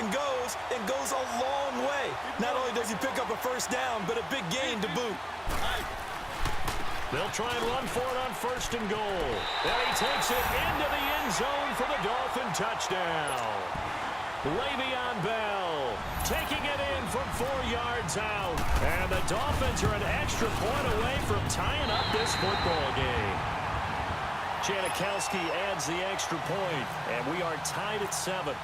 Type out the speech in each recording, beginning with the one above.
game goes and goes a long way. Not only does he pick up a first down, but a big gain to boot. They'll try and run for it on 1st and goal. And he takes it into the end zone for the Dolphin touchdown. Le'Veon Bell taking it in from 4 yards out. And the Dolphins are an extra point away from tying up this football game. Janikowski adds the extra point, and we are tied at 7.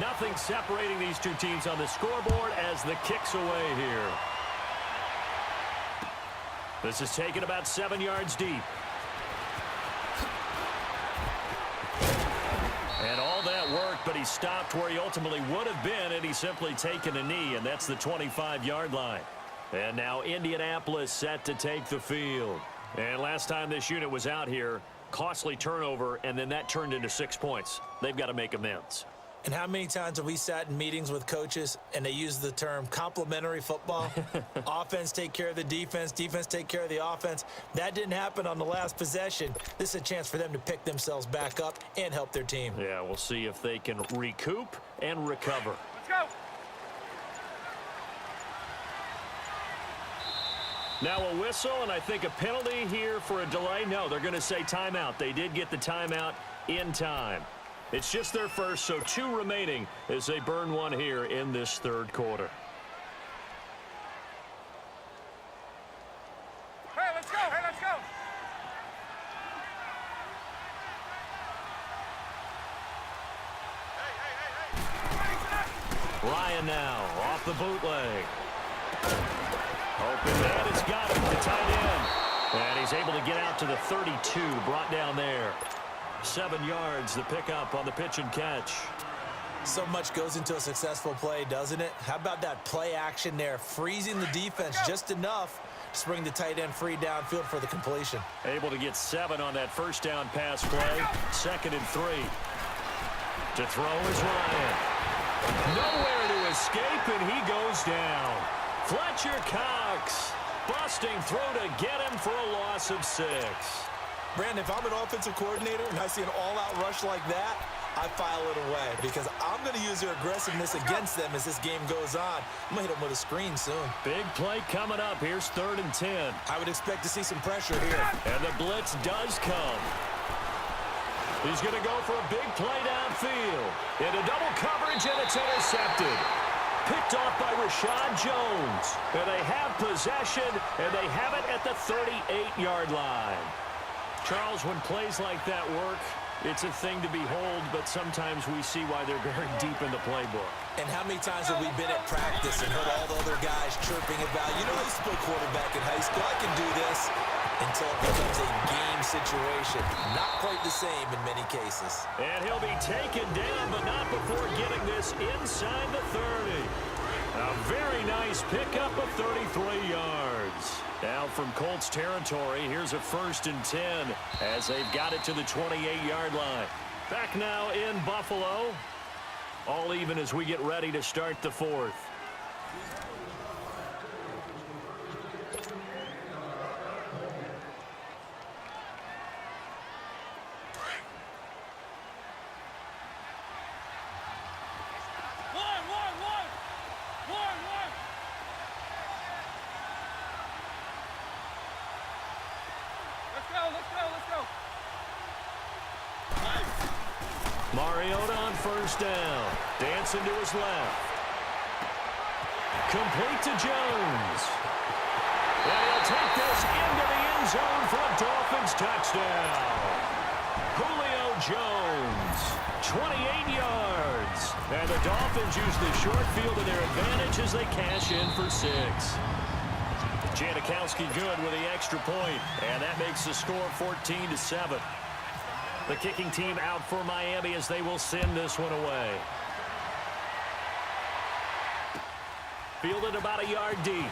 Nothing separating these two teams on the scoreboard as the kick's away here. This is taken about 7 yards deep. And all that worked, but he stopped where he ultimately would have been, and he's simply taken a knee, and that's the 25-yard line. And now Indianapolis set to take the field. And last time this unit was out here, costly turnover, and then that turned into 6 points. They've got to make amends. And how many times have we sat in meetings with coaches and they use the term complementary football? Offense take care of the defense, defense take care of the offense. That didn't happen on the last possession. This is a chance for them to pick themselves back up and help their team. Yeah, we'll see if they can recoup and recover. Let's go. Now a whistle, and I think a penalty here for a delay. No, they're going to say timeout. They did get the timeout in time. It's just their first, so 2 remaining as they burn one here in this 3rd quarter. Hey, let's go. Hey, let's go. Hey. Ryan now off the bootleg. Open man has got him, the tight end. And he's able to get out to the 32, brought down there. 7 yards, the pickup on the pitch and catch. So much goes into a successful play, doesn't it? How about that play action there, freezing the defense just enough to bring the tight end free downfield for the completion. Able to get 7 on that first down pass play. 2nd and 3. To throw is Ryan. Nowhere to escape, and he goes down. Fletcher Cox busting through to get him for a loss of 6. Brandon, if I'm an offensive coordinator and I see an all-out rush like that, I file it away because I'm going to use their aggressiveness against them as this game goes on. I'm going to hit them with a screen soon. Big play coming up. Here's 3rd and 10. I would expect to see some pressure here. And the blitz does come. He's going to go for a big play downfield. Into double coverage, and it's intercepted. Picked off by Rashad Jones. And they have possession, and they have it at the 38-yard line. Charles, when plays like that work, it's a thing to behold, but sometimes we see why they're very deep in the playbook. And how many times have we been at practice and heard all the other guys chirping about, you know, I used to play quarterback in high school, I can do this, until it becomes a game situation. Not quite the same in many cases. And he'll be taken down, but not before getting this inside the 30. A very nice pickup of 33 yards. Now from Colts territory, here's a 1st and 10 as they've got it to the 28-yard line. Back now in Buffalo. All even as we get ready to start the 4th. Mariota on 1st down. Dancing to his left. Complete to Jones. And he'll take this into the end zone for a Dolphins touchdown. Julio Jones, 28 yards. And the Dolphins use the short field to their advantage as they cash in for 6. Janikowski good with the extra point, and that makes the score 14-7. The kicking team out for Miami as they will send this one away. Fielded about a yard deep.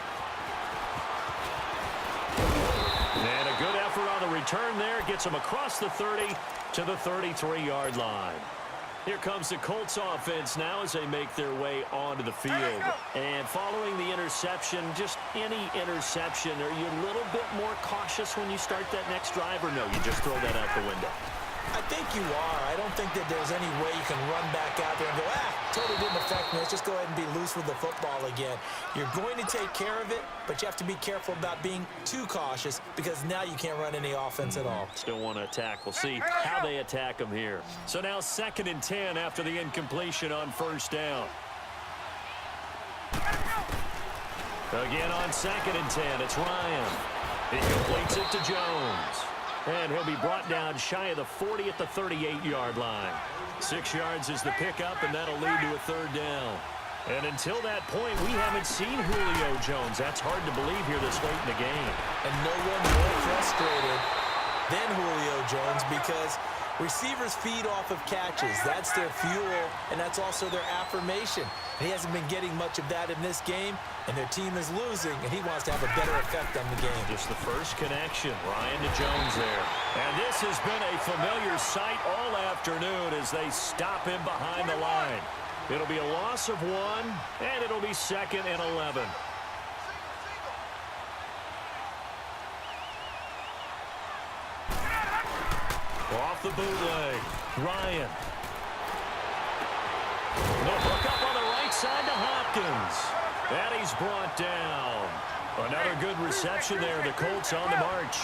And a good effort on the return there. Gets him across the 30 to the 33-yard line. Here comes the Colts offense now as they make their way onto the field. And following the interception, just any interception, are you a little bit more cautious when you start that next drive, or no, you just throw that out the window? I think you are. I don't think that there's any way you can run back out there and go, totally didn't effect, man. Let's just go ahead and be loose with the football again. You're going to take care of it, but you have to be careful about being too cautious because now you can't run any offense at all. Still want to attack. We'll see how they attack them here. So now 2nd and 10 after the incompletion on 1st down. Again on 2nd and 10, it's Ryan. He completes it to Jones. And he'll be brought down shy of the 40 at the 38-yard line. 6 yards is the pickup, and that'll lead to a 3rd down. And until that point, we haven't seen Julio Jones. That's hard to believe here this late in the game. And no one more frustrated than Julio Jones because receivers feed off of catches. That's their fuel, and that's also their affirmation. And he hasn't been getting much of that in this game, and their team is losing, and he wants to have a better effect on the game. Just the first connection, Ryan to Jones there. And this has been a familiar sight all afternoon as they stop him behind the line. It'll be a loss of 1, and it'll be 2nd and 11. Off the bootleg, Ryan. The hook up on the right side to Hopkins. And he's brought down. Another good reception there. The Colts on the march.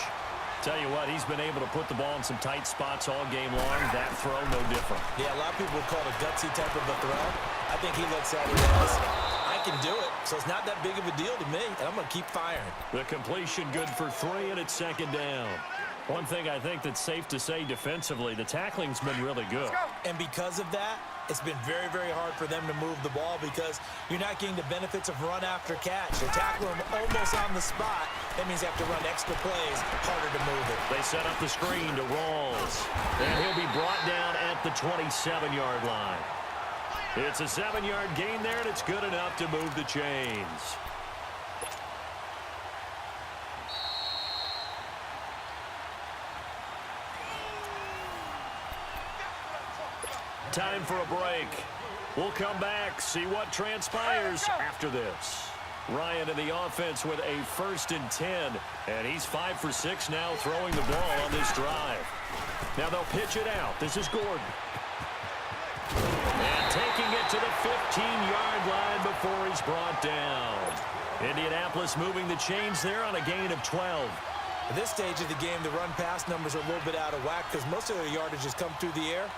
Tell you what, he's been able to put the ball in some tight spots all game long. That throw, no different. Yeah, a lot of people would call it a gutsy type of a throw. I think he looks at it as, I can do it, so it's not that big of a deal to me, and I'm going to keep firing. The completion good for 3, and it's 2nd down. One thing I think that's safe to say defensively, the tackling's been really good. And because of that, it's been very, very hard for them to move the ball because you're not getting the benefits of run after catch. They're tackling them almost on the spot. That means they have to run extra plays, harder to move it. They set up the screen to Rawls. And he'll be brought down at the 27-yard line. It's a 7-yard gain there, and it's good enough to move the chains. Time for a break. We'll come back, see what transpires after this. Ryan in the offense with a 1st and 10, and he's 5 for 6 now throwing the ball on this drive. Now they'll pitch it out. This is Gordon. And taking it to the 15-yard line before he's brought down. Indianapolis moving the chains there on a gain of 12. At this stage of the game, the run-pass numbers are a little bit out of whack because most of their yardage has come through the air.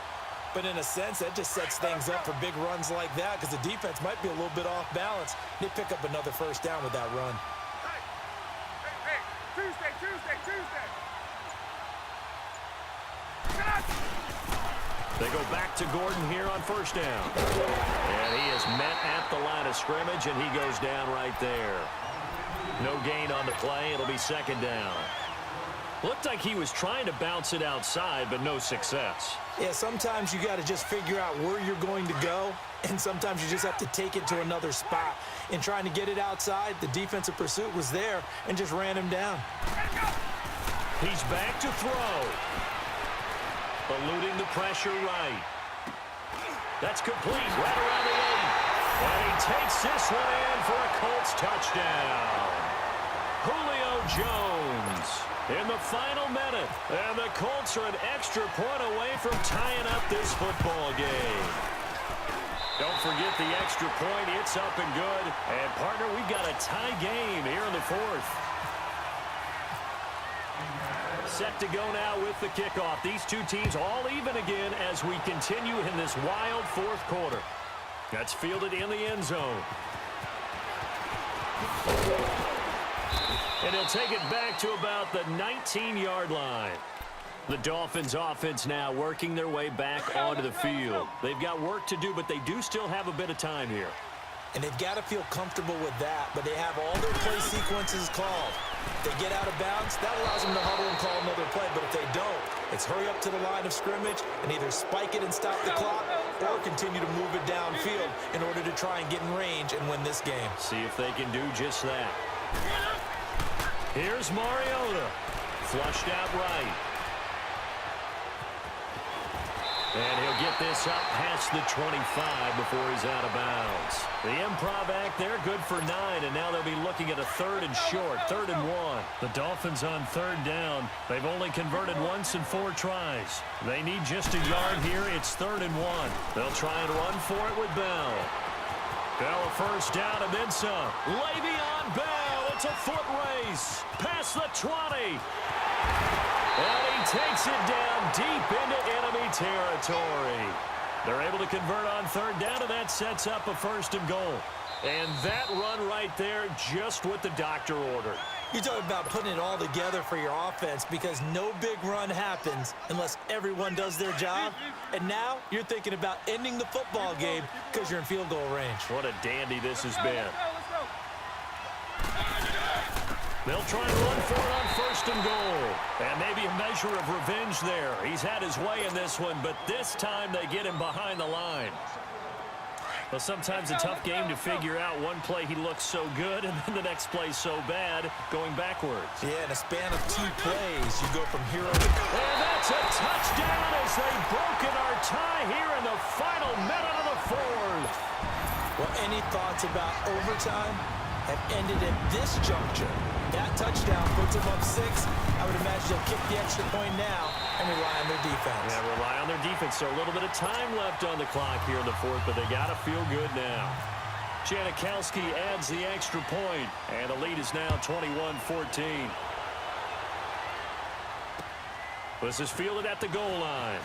But in a sense, that just sets things up for big runs like that because the defense might be a little bit off balance. They pick up another 1st down with that run. Hey, Tuesday. They go back to Gordon here on 1st down. And he is met at the line of scrimmage, and he goes down right there. No gain on the play. It'll be 2nd down. Looked like he was trying to bounce it outside, but no success. Yeah, sometimes you got to just figure out where you're going to go, and sometimes you just have to take it to another spot. In trying to get it outside, the defensive pursuit was there and just ran him down. He's back to throw. Eluding the pressure right. That's complete right around the 8. And he takes this one in for a Colts touchdown. Julio Jones in the final minute. And the Colts are an extra point away from tying up this football game. Don't forget the extra point. It's up and good. And, partner, we've got a tie game here in the 4th. Set to go now with the kickoff. These two teams all even again as we continue in this wild 4th quarter. That's fielded in the end zone. And he'll take it back to about the 19-yard line. The Dolphins offense now working their way back onto the field. They've got work to do, but they do still have a bit of time here. And they've got to feel comfortable with that, but they have all their play sequences called. If they get out of bounds, that allows them to huddle and call another play, but if they don't, it's hurry up to the line of scrimmage and either spike it and stop the clock or continue to move it downfield in order to try and get in range and win this game. See if they can do just that. Here's Mariota. Flushed out right. And he'll get this up past the 25 before he's out of bounds. The improv act there, good for 9, and now they'll be looking at a 3rd and short, 3rd and 1. The Dolphins on 3rd down. They've only converted once in 4 tries. They need just a yard here. It's 3rd and 1. They'll try and run for it with Bell. Bell a first down and then some. Le'Veon Bell, it's a foot race. Past the 20. And he takes it down deep into enemy territory. They're able to convert on third down, and that sets up a first and goal. And that run right there, just what the doctor ordered. You're talking about putting it all together for your offense because no big run happens unless everyone does their job. And now you're thinking about ending the football game because you're in field goal range. What a dandy this has been. They'll try and run for it on first and goal. And maybe a measure of revenge there. He's had his way in this one, but this time they get him behind the line. Well, sometimes a tough game to figure out. One play he looks so good, and then the next play so bad, going backwards. Yeah, in a span of 2 plays, you go from hero to... And that's a touchdown as they've broken our tie here in the final minute of the fourth. Well, any thoughts about overtime have ended at this juncture. That touchdown puts them up 6. I would imagine they'll kick the extra point now and rely on their defense. Yeah, rely on their defense. So a little bit of time left on the clock here in the fourth, but they got to feel good now. Janikowski adds the extra point, and the lead is now 21-14. This is fielded at the goal line.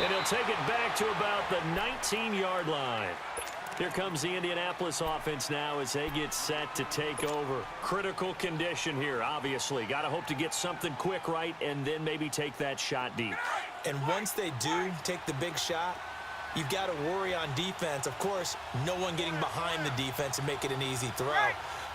And he'll take it back to about the 19-yard line. Here comes the Indianapolis offense now as they get set to take over. Critical condition here, obviously. Got to hope to get something quick right and then maybe take that shot deep. And once they do take the big shot, you've got to worry on defense. Of course, no one getting behind the defense and make it an easy throw.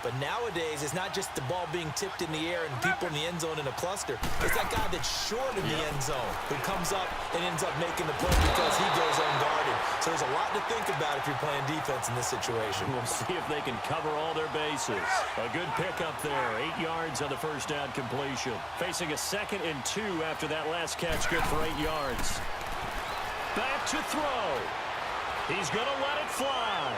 But nowadays, it's not just the ball being tipped in the air and people in the end zone in a cluster. It's that guy that's short in the end zone who comes up and ends up making the play because he goes unguarded. So there's a lot to think about if you're playing defense in this situation. We'll see if they can cover all their bases. A good pickup there. 8 yards on the first down completion. Facing a 2nd and 2 after that last catch. Good for 8 yards. Back to throw. He's going to let it fly.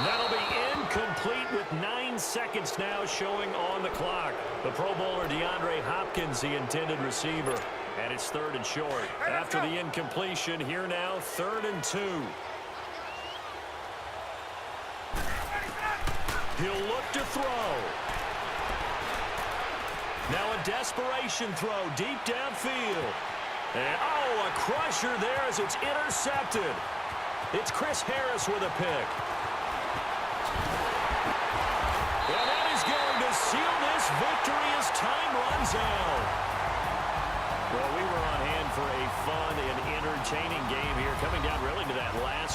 That'll be incomplete with 9 seconds now showing on the clock. The Pro Bowler DeAndre Hopkins, the intended receiver. And it's 3rd and short. After the incompletion, here now, 3rd and 2. He'll look to throw. Now a desperation throw deep downfield. And, oh, a crusher there as it's intercepted. It's Chris Harris with a pick. And that is going to seal this victory as time runs out. Well, we were on hand for a fun and entertaining game here, coming down really to that last